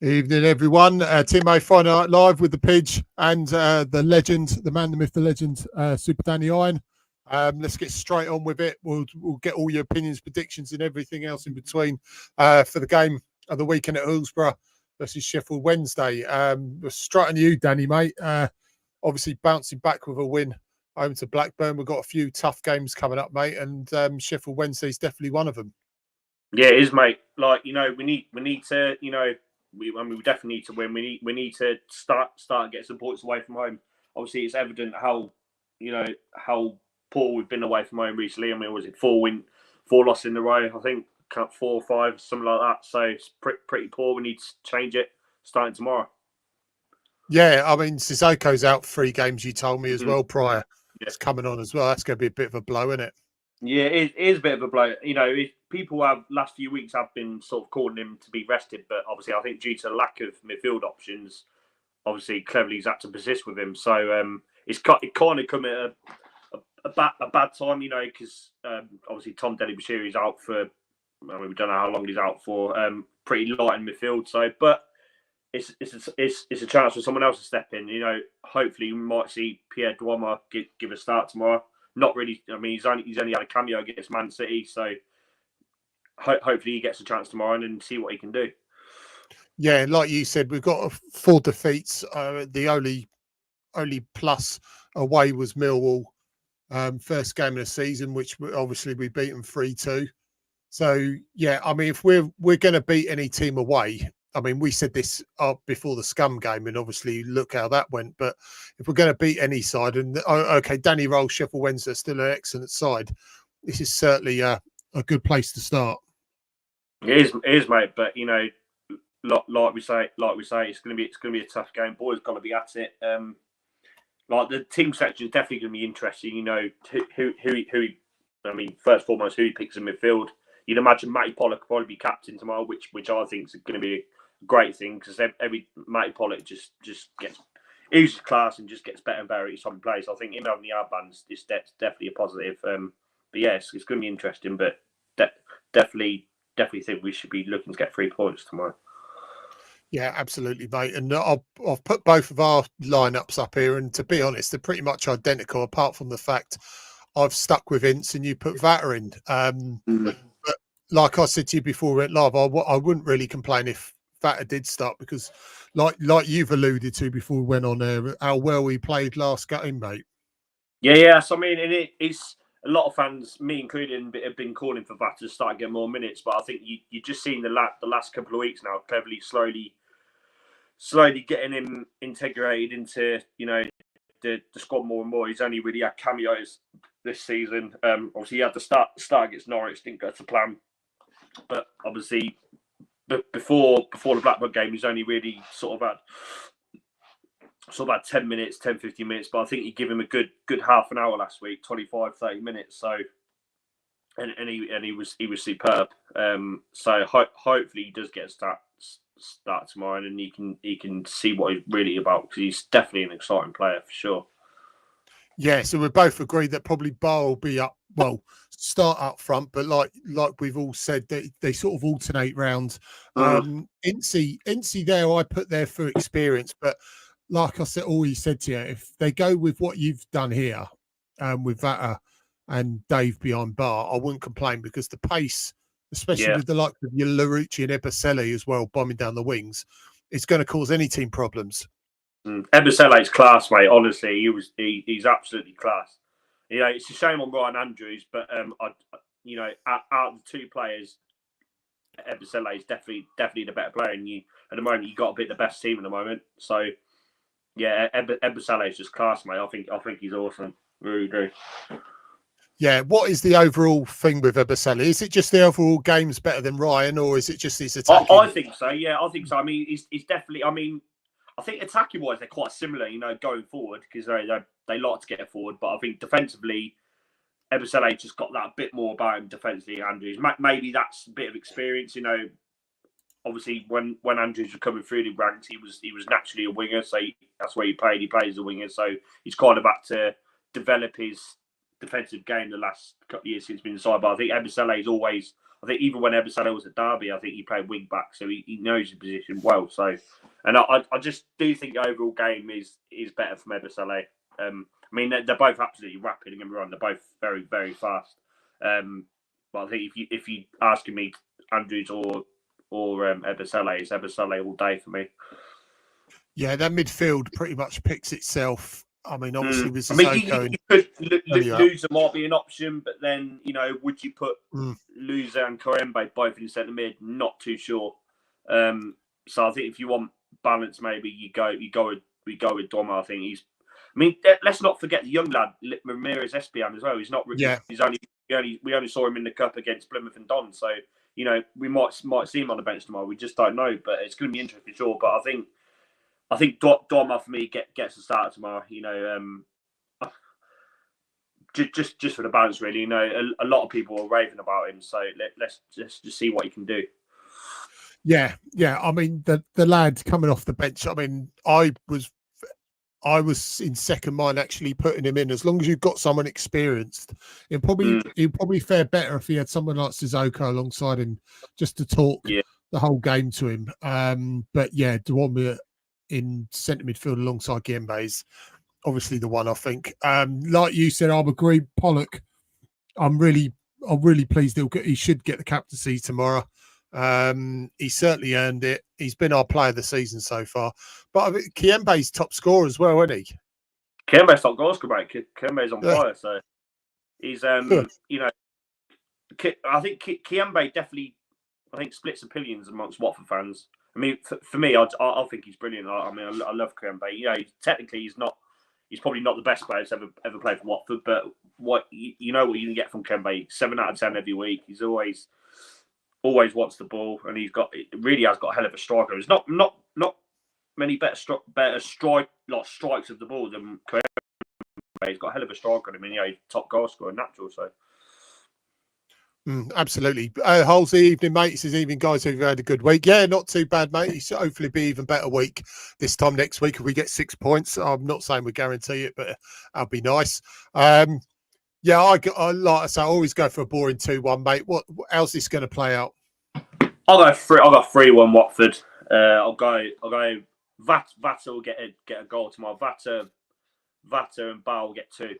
Evening, everyone. TMA Friday Night Live with the Pidge and the legend, the man, the myth, the legend, Super Danny Iron. Let's get straight on with it. We'll get all your opinions, predictions, and everything else in between for the game of the weekend at Hillsborough versus Sheffield Wednesday. We're straight on you, Danny, mate. Obviously, bouncing back with a win home to Blackburn. We've got a few tough games coming up, mate, and Sheffield Wednesday is definitely one of them. Yeah, it is, mate. Like, we need to, we definitely need to win. We need to start getting some points away from home. Obviously, it's evident how poor we've been away from home recently. I mean, was it 4 losses in a row? I think 4 or 5, something like that. So it's pretty poor. We need to change it starting tomorrow. Yeah, I mean, Sissoko's out 3 games. You told me as well prior. Yeah. It's coming on as well. That's going to be a bit of a blow, isn't it? Yeah, it is a bit of a blow. People last few weeks have been sort of calling him to be rested, but obviously I think due to the lack of midfield options, obviously cleverly's had to persist with him. So it kind of come at a bad time, because obviously Tom Deli-Bashir is out for. I mean, we don't know how long he's out for. Pretty light in midfield, so but it's a chance for someone else to step in. Hopefully we might see Pierre Duama give a start tomorrow. Not really. I mean, he's only had a cameo against Man City, so hopefully he gets a chance tomorrow and see what he can do. Yeah, like you said, we've got 4 defeats. The only plus away was Millwall, first game of the season, which obviously we beat them 3-2. So yeah, I mean, if we're going to beat any team away, I mean, we said this before the Scum game, and obviously look how that went. But if we're going to beat any side, and okay, Danny Roll, Sheffield Wednesday are still an excellent side. This is certainly a good place to start. It is, mate. But like we say, it's going to be a tough game. Boys got to be at it. Like the team selection is definitely going to be interesting. Who I mean, first and foremost, who he picks in midfield. You'd imagine Matty Pollock will probably be captain tomorrow, which I think is going to be a great thing because every Matty Pollock just gets uses class and just gets better and better each time he plays. I think him having the armbands is definitely a positive. But yes, it's going to be interesting. But definitely think we should be looking to get 3 points tomorrow. Yeah, absolutely, mate. And I've put both of our lineups up here, and to be honest, they're pretty much identical, apart from the fact I've stuck with Ince and you put Vatter in. But like I said to you before we went live, I wouldn't really complain if Vatter did start because, like you've alluded to before we went on there, how well he played last game, mate. Yeah. So I mean, it's a lot of fans, me included, have been calling for Vatter to start getting more minutes. But I think you're just seeing the last couple of weeks now, cleverly, slowly getting him integrated into the squad more and more. He's only really had cameos this season. Obviously, he had the start against Norwich, didn't go to plan. But obviously, before the Blackburn game, he's only really sort of had 10 minutes, 10, 15 minutes. But I think he gave him a good half an hour last week, 25, 30 minutes. So, and he was superb. So hopefully he does get a start tomorrow, and he can see what he's really about because he's definitely an exciting player for sure. Yeah, so we both agree that probably Bar will be start up front, but like we've all said, they sort of alternate round. Incy there, I put there for experience, but like I said, always said to you, if they go with what you've done here, with Vatter and Dave behind Bar, I wouldn't complain because the pace, especially with the likes of your Larucci and Eberselli as well, bombing down the wings, it's going to cause any team problems. Eberselli's class, mate. Honestly, he's absolutely class. It's a shame on Ryan Andrews, but out of the 2 players, Eberselli is definitely the better player. And at the moment, you got a bit the best team at the moment. So yeah, Eberselli is just class, mate. I think he's awesome. Really do. Yeah, what is the overall thing with Eberselli? Is it just the overall game's better than Ryan, or is it just his attacking? I think so. Yeah, I think so. I mean, he's definitely. I mean, I think attacking wise they're quite similar. Going forward because they like to get forward, but I think defensively, Eberselli just got that bit more about him defensively. Andrews, maybe that's a bit of experience. Obviously when Andrews was coming through the ranks, he was naturally a winger, so that's where he played. He plays as a winger, so he's kind of had to develop his defensive game the last couple of years since he's been inside. But I think Eberselli is always. I think even when Ebersole was at Derby, I think he played wing back, so he knows his position well. So, and I just do think the overall game is better from Ebersole. I mean, they're both absolutely rapid. Don't get me wrong, they're both very, very fast. But I think if you asking me Andrews or Ebersole, it's Ebersole all day for me. Yeah, that midfield pretty much picks itself. I mean, obviously with I mean, Sissoko you could Loser might be an option, but then would you put Loser and Korembe both in centre mid? Not too sure. So I think if you want balance, maybe we go with Doma. I think he's. I mean, let's not forget the young lad Ramirez Espian as well. He's not. Yeah. He's we only saw him in the cup against Plymouth and Don. So we might see him on the bench tomorrow. We just don't know, but it's going to be interesting for sure. But I think Doma for me gets a start tomorrow. Just for the balance, really. A lot of people are raving about him, so let's just see what he can do. Yeah. I mean, the lad coming off the bench. I mean, I was in second mind actually putting him in. As long as you've got someone experienced, he'd probably fare better if he had someone like Sissoko alongside him just to talk the whole game to him. But yeah, Duwomia in centre midfield alongside Giembe is obviously the one, I think. Like you said, I'm agreed. Pollock, I'm really pleased he should get the captaincy tomorrow. He certainly earned it. He's been our player of the season so far. But I mean, Kiembe's top scorer as well, isn't he? Kiembe's top goal scorer, mate. Kiembe's on fire, so he's I think Kiembe definitely splits opinions amongst Watford fans. I mean, for me, I think he's brilliant. I love Kiembe. Technically, he's probably not the best player that's ever played for Watford, but what you can get from Kiembe, 7 out of 10 every week. He's always wants the ball, and he really has got a hell of a striker. There's not many better strikes of the ball than Kiembe. He's got a hell of a striker. I mean, he's top goal scorer, natural. So. Absolutely. Halsey, evening, mate. He says, evening, guys. Have you had a good week? Yeah, not too bad, mate. It's hopefully be even better week this time next week if we get 6 points. I'm not saying we guarantee it, but that'll be nice. Yeah, like I say, I always go for a boring 2-1, mate. How's this going to play out? I'll go 3-1 Watford. I'll go. Vata will get a goal tomorrow. Vata and Bar will get 2.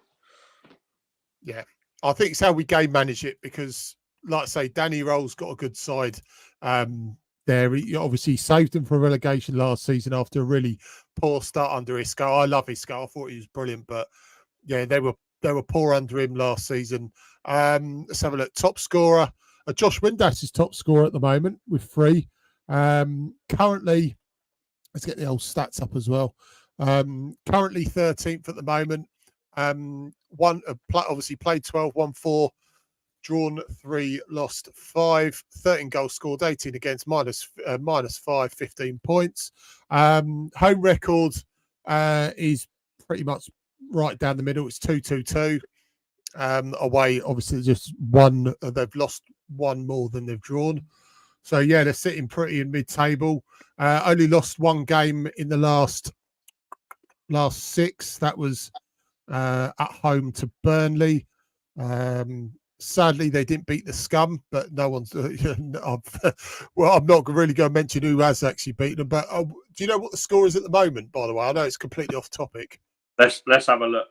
Yeah. I think it's how we game manage it because, like I say, Danny Roll's got a good side there. He obviously saved them from relegation last season after a really poor start under Isco. I love Isco. I thought he was brilliant, but yeah, they were poor under him last season. Let's have a look. Top scorer. Josh Windass is top scorer at the moment with 3. Currently, let's get the old stats up as well. Currently 13th at the moment. Obviously played 12, won 4, drawn 3, lost 5, 13 goals scored, 18 against, minus 5, 15 points. Home record is pretty much right down the middle. It's 2-2-2. Away, obviously, just 1. They've lost 1 more than they've drawn. So yeah, they're sitting pretty in mid-table. Only lost 1 game in the last 6. That was at home to Burnley. Sadly, they didn't beat the Scum, but no one's. Well, I'm not really going to mention who has actually beaten them. But do you know what the score is at the moment? By the way, I know it's completely off topic. Let's have a look.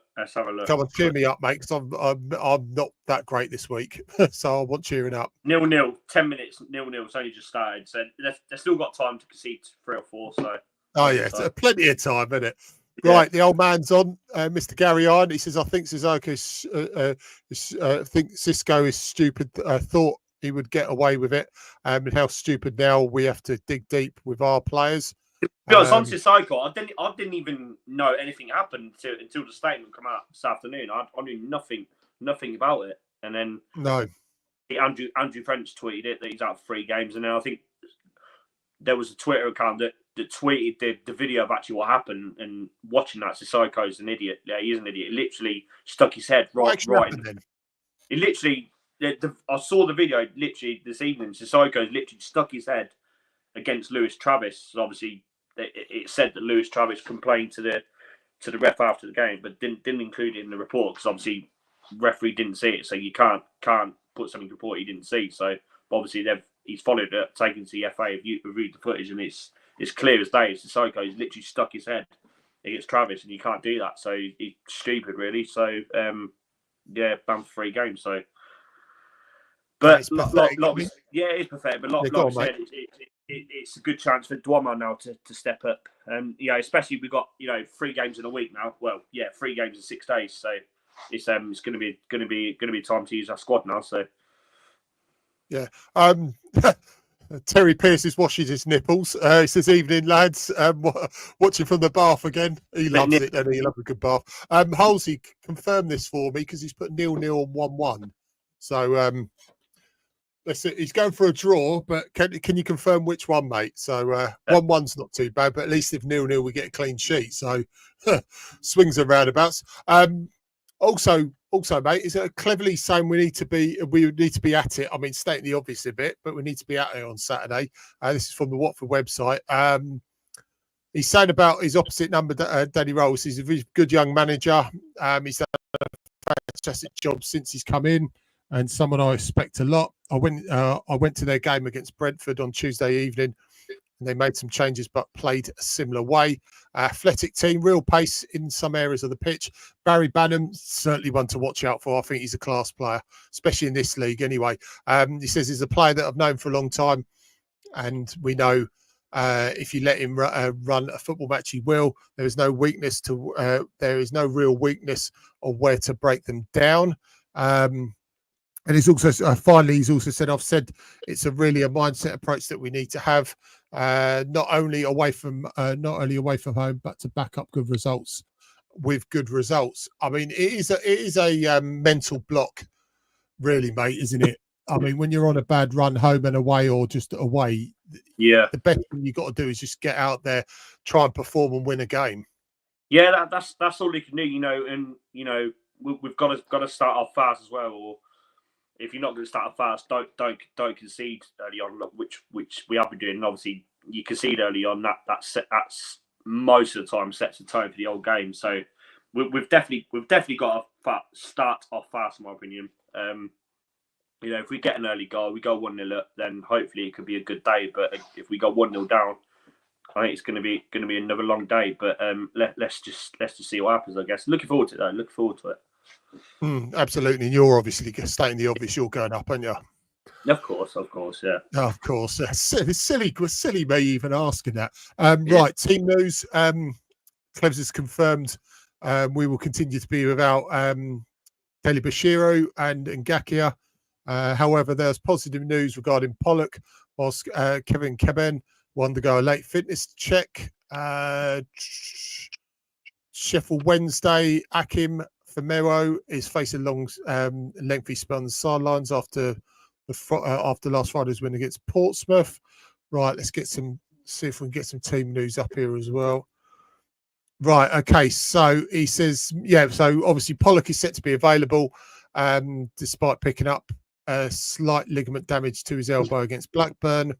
Come on, cheer me up, mate, because I'm not that great this week, so I want cheering up. 0-0, 10 minutes, 0-0. It's only just started, so they've still got time to concede 3 or 4. So. Oh yeah, it's plenty of time, isn't it? Right, the old man's on, Mr. Gary Iron. He says, I think Sissoko think Xisco is stupid. Thought he would get away with it. And how stupid now we have to dig deep with our players. Because on Sissoko, I didn't even know anything happened until the statement came out this afternoon. I knew nothing about it. And then Andrew French tweeted it that he's out for 3 games. And then I think there was a Twitter account that tweeted the video of actually what happened, and watching that, Sissoko's an idiot. Yeah, he is an idiot. He literally stuck his head right. He literally, I saw the video literally this evening. Sissoko's literally stuck his head against Lewis Travis. So obviously, it said that Lewis Travis complained to the ref after the game, but didn't include it in the report because obviously referee didn't see it. So you can't put something in the report he didn't see. So But obviously, he's followed it, taken to the FA, reviewed the footage, and it's clear as day. Sissoko's literally stuck his head against Travis, and you can't do that. So he's stupid, really. So yeah, banned for 3 games. So, but it's pathetic. Yeah, it is pathetic. But like I said, it's a good chance for Duomo now to step up. Especially we've got 3 games in a week now. Well, yeah, 3 games in 6 days. So it's going to be time to use our squad now. So yeah. Terry Pierce is washing his nipples. He says, "Evening, lads. Watching from the bath again. He loves it, and he loves a good bath." Halsey, confirm this for me because he's put 0-0 and 1-1. So he's going for a draw, but can you confirm which one, mate? So 1-1's not too bad, but at least if 0-0 we get a clean sheet. So swings and roundabouts. Also, mate, is it cleverly saying we need to be at it? I mean, stating the obvious a bit, but we need to be at it on Saturday. This is from the Watford website. He's saying about his opposite number, Danny Rolls. He's a very good young manager. He's done a fantastic job since he's come in, and someone I respect a lot. I went to their game against Brentford on Tuesday evening. And they made some changes, but played a similar way. Athletic team, real pace in some areas of the pitch. Barry Banham, certainly one to watch out for. I think he's a class player, especially in this league anyway. He says he's a player that I've known for a long time. And we know if you let him run a football match, he will. There is no weakness there is no real weakness of where to break them down. And he's also he's also said, I've said it's really a mindset approach that we need to have, not only away from home, but to back up good results with good results. I mean, it is a mental block, really, mate, isn't it? I mean, when you're on a bad run home and away, or just away, yeah, the best thing you got to do is just get out there, try and perform and win a game. Yeah, that's all you can do, and we've got to start off fast as well, or if you're not going to start off fast, don't concede early on, which we have been doing. And obviously, you concede early on. That's most of the time sets the tone for the whole game. So we've definitely got to start off fast, in my opinion. If we get an early goal, we go 1-0 up, then hopefully it could be a good day. But if we go 1-0 down, I think it's going to be another long day. But let's just see what happens, I guess. Looking forward to it, though. Looking forward to it. Absolutely. And you're obviously stating the obvious. You're going up, aren't you? Of course, yeah. Oh, of course. It's silly me even asking that. Right, team news. Clevs has confirmed we will continue to be without Deli Bashiru and Ngakia. However, there's positive news regarding Pollock, whilst Kevin Keben will undergo a late fitness check. Sheffield Wednesday, Akim Femero is facing long, lengthy spell on the sidelines after last Friday's win against Portsmouth. Right, let's see if we can get some team news up here as well. Right, okay. So he says, so obviously Pollock is set to be available, despite picking up a slight ligament damage to his elbow against Blackburn.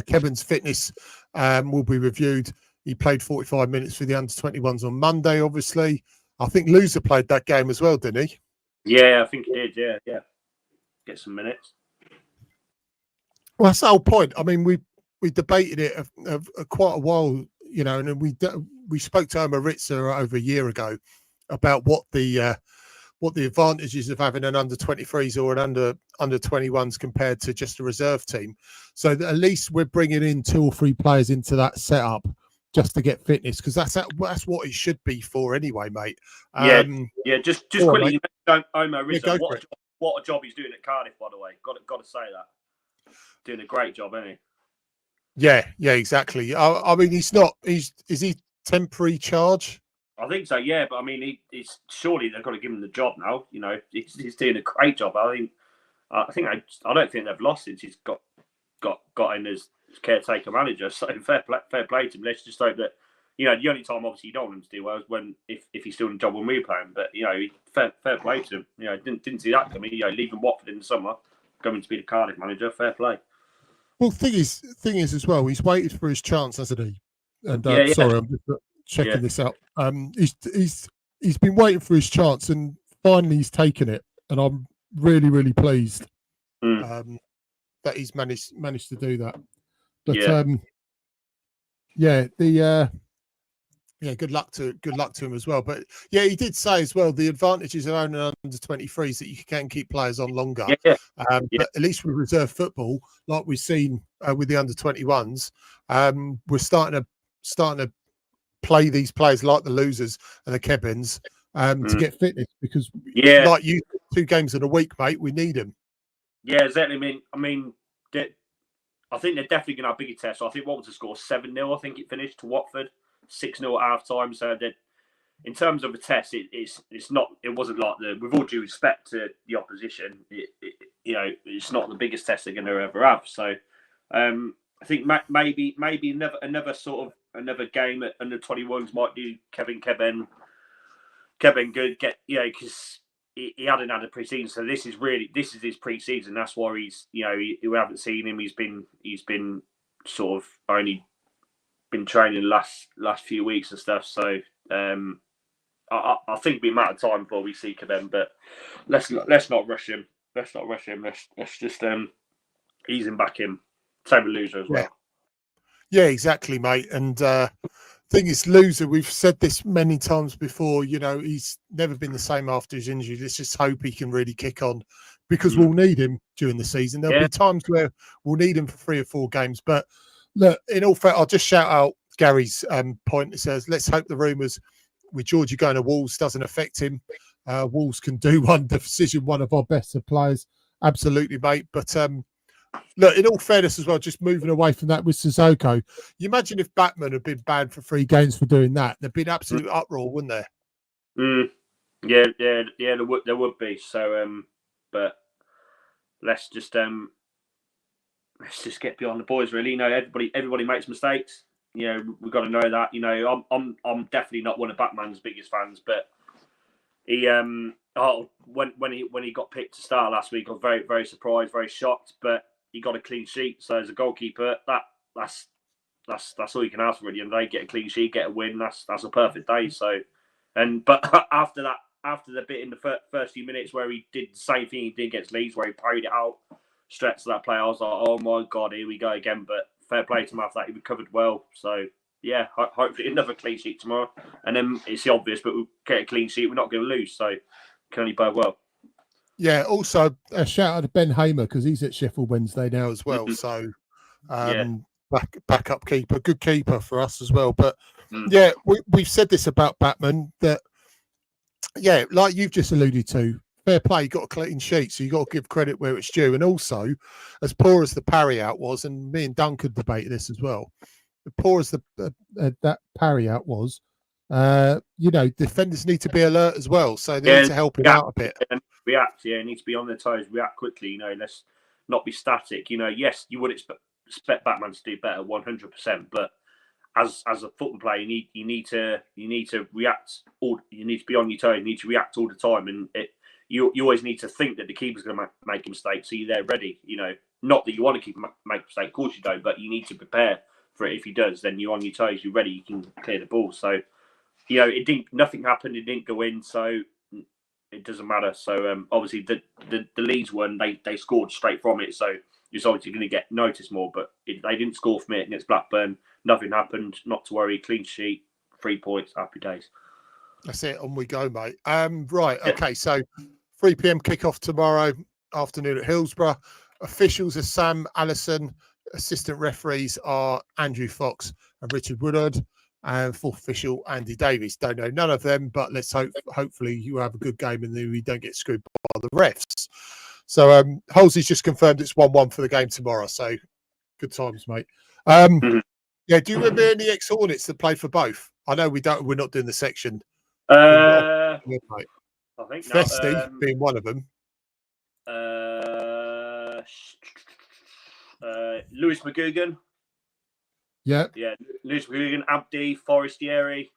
Kevin's fitness will be reviewed. He played 45 minutes for the under-21s on Monday, obviously. I think Loser played that game as well, didn't he? Yeah, I think he did. Yeah. Get some minutes. Well, that's the whole point. I mean, we debated it quite a while, and we spoke to Omar Ritzer over a year ago about what the advantages of having an under-23s or an under-21s compared to just a reserve team. So that at least we're bringing in 2 or 3 players into that setup just to get fitness, because that's what it should be for anyway, mate. Just quickly, Omar Ritzer, what a job he's doing at Cardiff, by the way. Got to say that. Doing a great job, isn't he? Yeah, exactly. I mean, is he temporary charge? I think so, yeah. But I mean, he's surely they've got to give him the job now. He's doing a great job. I don't think they've lost since he's got in as caretaker manager. So fair play to him. Let's just hope that the only time obviously you don't want him to do well is when if he's still in the job when we were playing. But fair play to him. Didn't see that coming. Leaving Watford in the summer, going to be the Cardiff manager. Fair play. Well, thing is as well, he's waited for his chance, hasn't he? And sorry, I'm just checking this out. He's been waiting for his chance, and finally he's taken it, and I'm really, really pleased. that he's managed to do that. But Yeah. Good luck to him as well. But yeah, he did say as well the advantages of owning under 23s that you can keep players on longer. Yeah. But at least with reserve football, like we've seen with the under 21s, we're starting to play these players like the losers and the Kevins to get fitness, because like you, 2 games in a week, mate, we need them. Yeah, exactly. I mean, I think they're definitely going to have bigger tests. So I think Watford scored 7-0. I think it finished to Watford, 6-0 at half time. So that in terms of a test, it's not. It wasn't like with all due respect to the opposition, it's not the biggest test they're going to ever have. So I think maybe another game at under 21s might do Kevin good. Because he hadn't had a pre-season, so this is his pre-season. That's why he's we haven't seen him. He's been sort of only been training last few weeks and stuff. So I think it'll be a matter of time before we see Kevin. But let's not rush him. Let's just ease him back in. Same with Loser as well. Yeah, exactly, mate. And thing is, Loser, we've said this many times before, he's never been the same after his injury. Let's just hope he can really kick on, because we'll need him during the season. There'll be times where we'll need him for 3 or 4 games. But look, in all fair, I'll just shout out Gary's point. It says, let's hope the rumours with Georgie going to Wolves doesn't affect him. Wolves can do one decision, one of our best players. Absolutely, mate. But look, in all fairness as well, just moving away from that with Sissoko, you imagine if Batman had been banned for 3 games for doing that, there'd be an absolute uproar, wouldn't there? Yeah, there would be. So, but let's just get beyond the boys. Really, everybody makes mistakes. We've got to know that. I'm definitely not one of Batman's biggest fans, but he when he got picked to start last week, I was very, very surprised, very shocked. But he got a clean sheet, so as a goalkeeper, that's all you can ask for at the end of the day. Get a clean sheet, get a win. That's a perfect day. So, but after the bit in the first few minutes where he did the same thing he did against Leeds, where he parried it out straight to that play, I was like, oh my god, here we go again. But fair play to him after that, he recovered well. So yeah, hopefully another clean sheet tomorrow, and then it's the obvious, but we'll get a clean sheet. We're not going to lose, so can only bode well. Yeah, also a shout out to Ben Hamer, because he's at Sheffield Wednesday now as well. So backup keeper, good keeper for us as well. But yeah, we've said this about Batman, that like you've just alluded to, fair play, got a clean sheet, so you got to give credit where it's due. And also, as poor as the parry out was, and me and Duncan debated this as well, as poor as that parry out was, defenders need to be alert as well, so they need to help him out a bit. React, need to be on their toes, react quickly. Let's not be static. Yes, you would expect Batman to do better, 100%. But as a football player, you need to react. You need to be on your toes. You need to react all the time, and you always need to think that the keeper's going to make a mistake, so you're there ready. Not that you want to keep make a mistake, of course you don't, but you need to prepare for it. If he does, then you're on your toes, you're ready, you can clear the ball. So, nothing happened, it didn't go in, so it doesn't matter. So obviously the Leeds one, they scored straight from it, so you're obviously going to get noticed more. But they didn't score from it against Blackburn. Nothing happened. Not to worry. Clean sheet, 3 points. Happy days. That's it. On we go, mate. Right. Okay. So 3 p.m. kickoff tomorrow afternoon at Hillsborough. Officials are Sam Allison. Assistant referees are Andrew Fox and Richard Woodard. And fourth official, Andy Davies. Don't know none of them, but let's hopefully you have a good game and then we don't get screwed by the refs. So Halsey's just confirmed it's 1-1 for the game tomorrow. So good times, mate. Yeah, do you remember any ex-Hornets that played for both? I know we're not doing the section. I think Festy being one of them. Lewis McGugan. Yeah, Lewis McGugan, Abdi, Forestieri.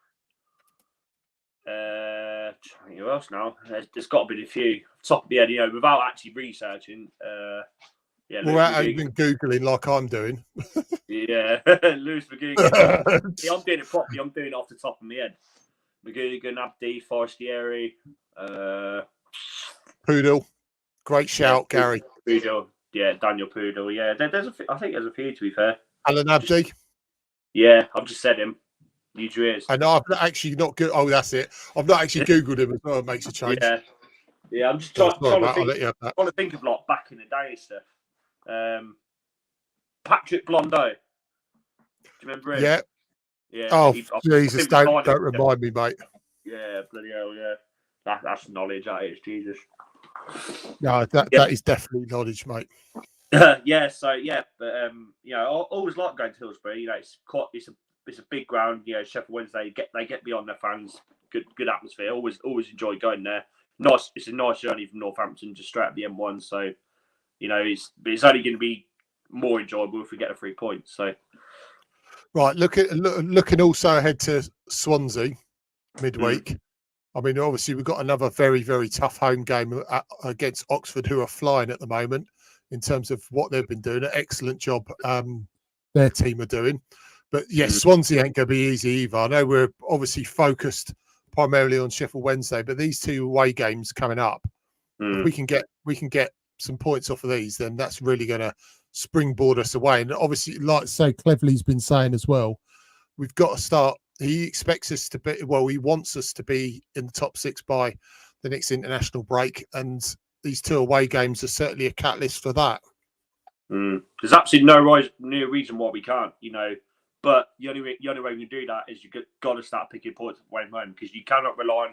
Who else now? There's got to be a few. Top of the head, without actually researching. Without even Googling like I'm doing. Yeah, Lewis McGugan. I'm doing it properly. I'm doing it off the top of my head. McGugan, Abdi, Forestieri. Poodle. Great shout, Gary. Poodle. Daniel Poodle. Yeah, I think there's a few, to be fair. Alan Abdi. Yeah, I've just said him. Use your ears. And I've actually not good. Oh, that's it. I've not actually Googled him as well. It makes a change. Yeah. I'm just trying to think of like back in the day and stuff. Patrick Blondeau. Do you remember him? Yeah. Yeah. Oh, Jesus! Don't remind me, mate. Yeah, bloody hell, yeah. That's knowledge. That is, Jesus. No, that is definitely knowledge, mate. Yeah. So yeah, but you know, I always like going to Hillsbury. You know, it's a big ground. You know, Sheffield Wednesday they get beyond their fans. Good atmosphere. Always enjoy going there. Nice. It's a nice journey from Northampton just straight up the M1. So you know, it's only going to be more enjoyable if we get the 3 points. So right, looking also ahead to Swansea midweek. I mean, obviously we've got another very, very tough home game against Oxford, who are flying at the moment in terms of what they've been doing. An excellent job their team are doing. But yes, Swansea ain't going to be easy either. I know we're obviously focused primarily on Sheffield Wednesday, but these 2 away games coming up, if we can get some points off of these, then that's really going to springboard us away. And obviously, like say Cleverley's been saying as well, we've got to start. He expects us to be, well, he wants us to be in the top 6 by the next international break. And these 2 away games are certainly a catalyst for that. There's absolutely no reason why we can't, you know. But the only way we do that is you've got to start picking points away from home, because you can't rely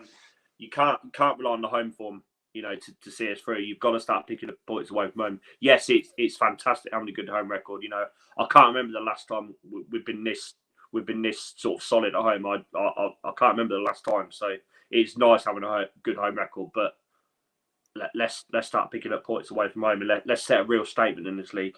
on the home form, you know, to see us through. You've got to start picking up points away from home. Yes, it's fantastic having a good home record. You know, I can't remember the last time we've been this sort of solid at home. I can't remember the last time. So it's nice having a good home record, but let's start picking up points away from home, and let's set a real statement in this league.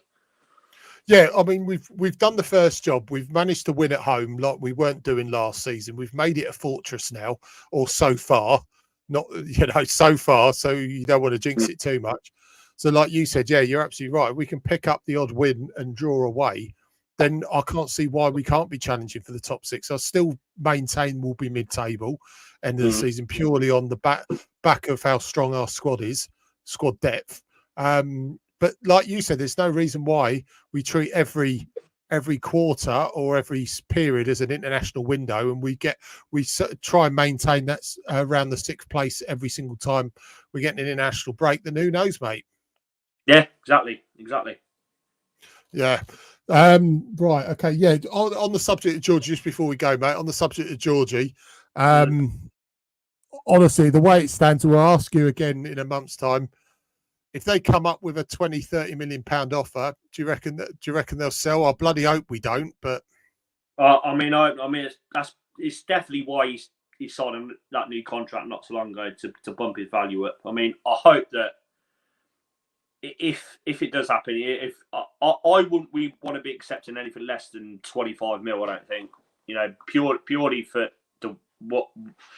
Yeah, I mean, we've done the first job. We've managed to win at home like we weren't doing last season. We've made it a fortress now, or so far. Not, you know, so far, so you don't want to jinx it too much. So like you said, yeah, you're absolutely right. We can pick up the odd win and draw away. Then I can't see why we can't be challenging for the top 6. I still maintain we'll be mid-table end of the season, purely on the back of how strong our squad depth. But like you said, there's no reason why we treat every quarter or every period as an international window, and we try and maintain that around the 6th place every single time we get an international break. Then who knows, mate? Yeah, exactly. Yeah. Right. Okay. Yeah. On the subject of Georgie, just before we go, mate, on the subject of Georgie, honestly, the way it stands, we'll ask you again in a month's time. If they come up with a 20-30 million pound offer, do you reckon they'll sell? I bloody hope we don't. But I mean, it's definitely why he signed that new contract not so long ago to bump his value up. I mean, I hope that if it does happen, if I wouldn't want to be accepting anything less than 25 mil. I don't think, you know, purely for what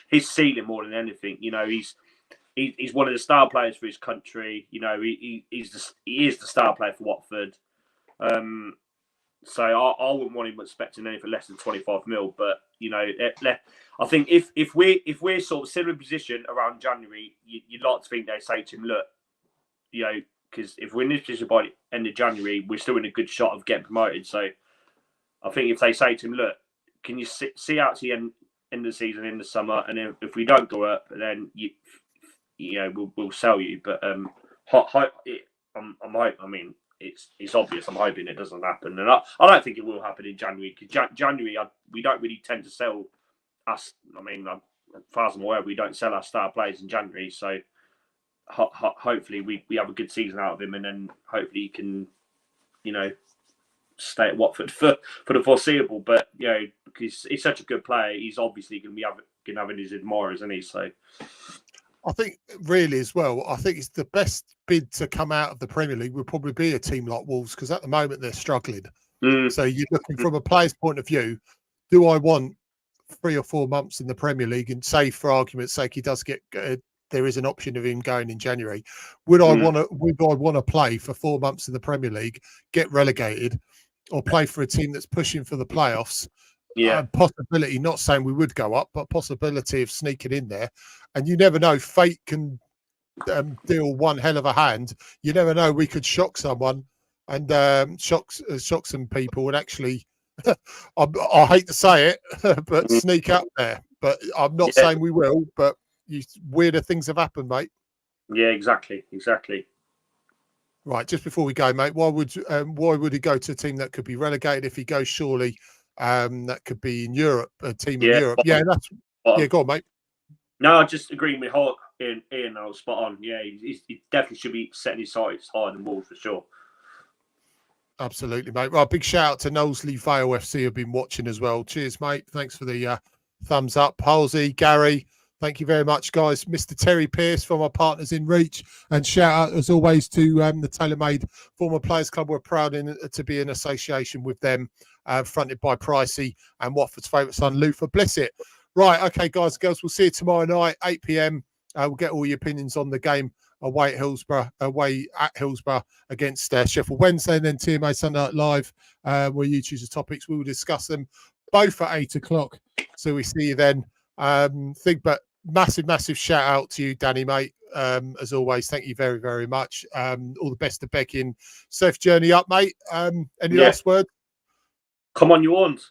his ceiling more than anything. You know, he's one of the star players for his country. You know, he is the star player for Watford. So I wouldn't want him expecting anything less than 25 mil. But you know, I think if we're sort of similar position around January, you'd like to think they say to him, look, you know, because if we're in this position by the end of January, we're still in a good shot of getting promoted. So I think if they say to him, look, can you see out to the end of the season in the summer, and if we don't go up, then you know, we'll sell you. But I mean, it's obvious. I'm hoping it doesn't happen, and I don't think it will happen in January. Because January, we don't really tend to sell us. I mean, as far as I'm aware, we don't sell our star players in January. So hopefully we have a good season out of him, and then hopefully he can, you know, stay at Watford for the foreseeable. But you know, because he's such a good player, he's obviously going to be having his admirers, isn't he? So. I think really as well, I think it's the best bid to come out of the Premier League would probably be a team like Wolves, because at the moment they're struggling. So you're looking from a player's point of view, do I want 3 or 4 months in the Premier League, and say for argument's sake he does get there is an option of him going in January. Would I want to play for 4 months in the Premier League, get relegated, or play for a team that's pushing for the playoffs? Yeah, possibility, not saying we would go up, but possibility of sneaking in there. And you never know, fate can deal one hell of a hand, you never know. We could shock someone and shock some people, and actually, I hate to say it, but sneak up there. But I'm not saying we will. But weirder things have happened, mate. Yeah, exactly. Right, just before we go, mate, why would he go to a team that could be relegated if he goes? Surely, that could be in Europe, a team in Europe. Yeah, go on, mate. No, I just agreeing with Ian. I was spot on. Yeah, he definitely should be setting his sights higher than Wolves for sure. Absolutely, mate. Right, big shout out to Knowsley Vale FC who've been watching as well. Cheers, mate. Thanks for the thumbs up. Halsey, Gary, thank you very much, guys. Mr. Terry Pierce from our partners in Reach. And shout out, as always, to the TaylorMade Former Players Club. We're proud to be in association with them, fronted by Pricey and Watford's favourite son, Luther Blissett. Right, okay, guys and girls, we'll see you tomorrow night, 8 p.m. We'll get all your opinions on the game away at Hillsborough against Sheffield Wednesday, and then TMA Sunday Night Live, where you choose the topics. We will discuss them both at 8 o'clock. So we see you then. But massive shout out to you, Danny, mate. As always, thank you very, very much. All the best to Becky and safe journey up, mate. Any last word? Come on, you want.